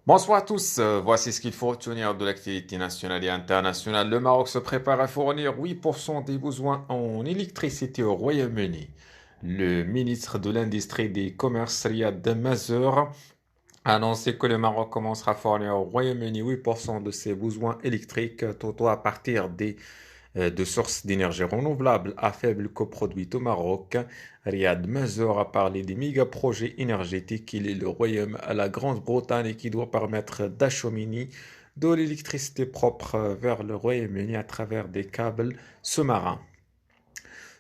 Bonsoir à tous, voici ce qu'il faut retenir de l'activité nationale et internationale. Le Maroc se prépare à fournir 8% des besoins en électricité au Royaume-Uni. Le ministre de l'Industrie et des Commerces, Riyad Mahrez, a annoncé que le Maroc commencera à fournir au Royaume-Uni 8% de ses besoins électriques totaux à partir de sources d'énergie renouvelable à faible coût produite au Maroc. Riyad Mahrez a parlé des méga-projets énergétiques qu'il est le Royaume à la Grande-Bretagne et qui doit permettre d'acheminer de l'électricité propre vers le Royaume-Uni à travers des câbles sous-marins.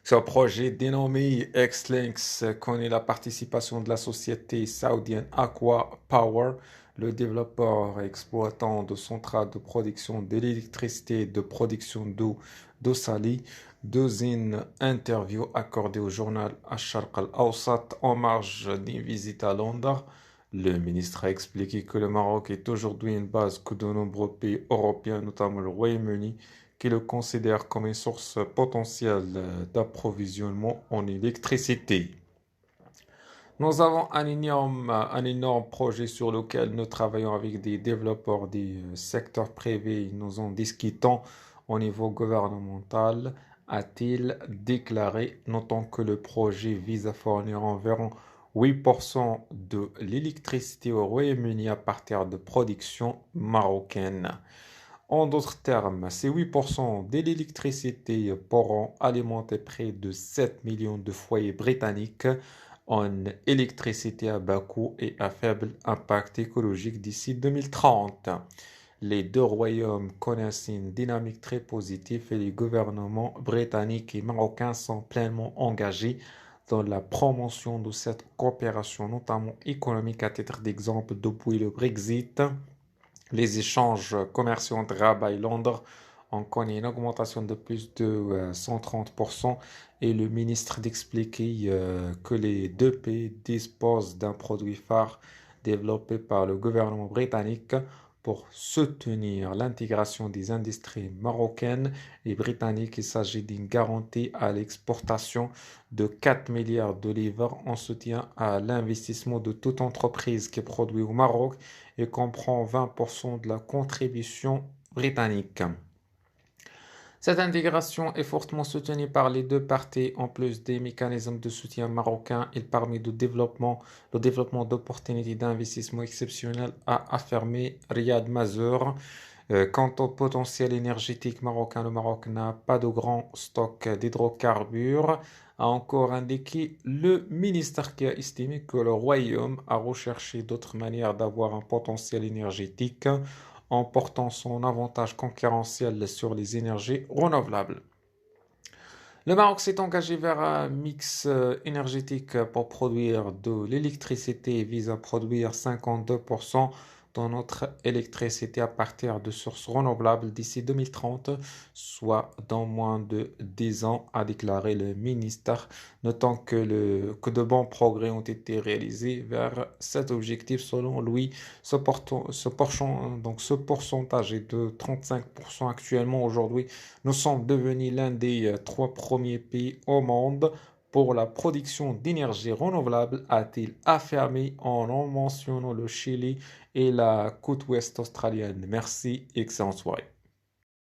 Ce projet dénommé X-Links connaît la participation de la société saoudienne Aqua Power, le développeur et exploitant de centrales de production d'électricité et de production d'eau salée. Deuxième interview accordée au journal Al-Sharq Al-Awsat en marge d'une visite à Londres. Le ministre a expliqué que le Maroc est aujourd'hui une base que de nombreux pays européens, notamment le Royaume-Uni, qui le considèrent comme une source potentielle d'approvisionnement en électricité. Nous avons un énorme projet sur lequel nous travaillons avec des développeurs des secteurs privés. Nous en discutons au niveau gouvernemental, a-t-il déclaré, notant que le projet vise à fournir environ 8% de l'électricité au Royaume-Uni à partir de production marocaine. En d'autres termes, ces 8% de l'électricité pourront alimenter près de 7 millions de foyers britanniques en électricité à bas coût et à faible impact écologique d'ici 2030. Les deux royaumes connaissent une dynamique très positive et les gouvernements britanniques et marocains sont pleinement engagés dans la promotion de cette coopération, notamment économique. À titre d'exemple, depuis le Brexit, les échanges commerciaux entre Rabat et Londres ont connu une augmentation de plus de 130% et le ministre d'expliquer que les deux pays disposent d'un produit phare développé par le gouvernement britannique pour soutenir l'intégration des industries marocaines et britanniques. Il s'agit d'une garantie à l'exportation de 4 milliards de livres en soutien à l'investissement de toute entreprise qui produit au Maroc et comprend 20% de la contribution britannique. Cette intégration est fortement soutenue par les deux parties, en plus des mécanismes de soutien marocains. Il permet le développement d'opportunités d'investissement exceptionnelles, a affirmé Riyad Mahrez. Quant au potentiel énergétique marocain, le Maroc n'a pas de grand stock d'hydrocarbures, a encore indiqué le ministère qui a estimé que le Royaume a recherché d'autres manières d'avoir un potentiel énergétique en portant son avantage concurrentiel sur les énergies renouvelables. Le Maroc s'est engagé vers un mix énergétique pour produire de l'électricité et vise à produire 52% de notre électricité à partir de sources renouvelables d'ici 2030, soit dans moins de 10 ans, a déclaré le ministre, notant que de bons progrès ont été réalisés vers cet objectif. Selon lui, ce pourcentage est de 35% actuellement. Aujourd'hui, nous sommes devenus l'un des trois premiers pays au monde pour la production d'énergie renouvelable, a-t-il affirmé en mentionnant le Chili et la côte ouest australienne. Merci, excellente soirée.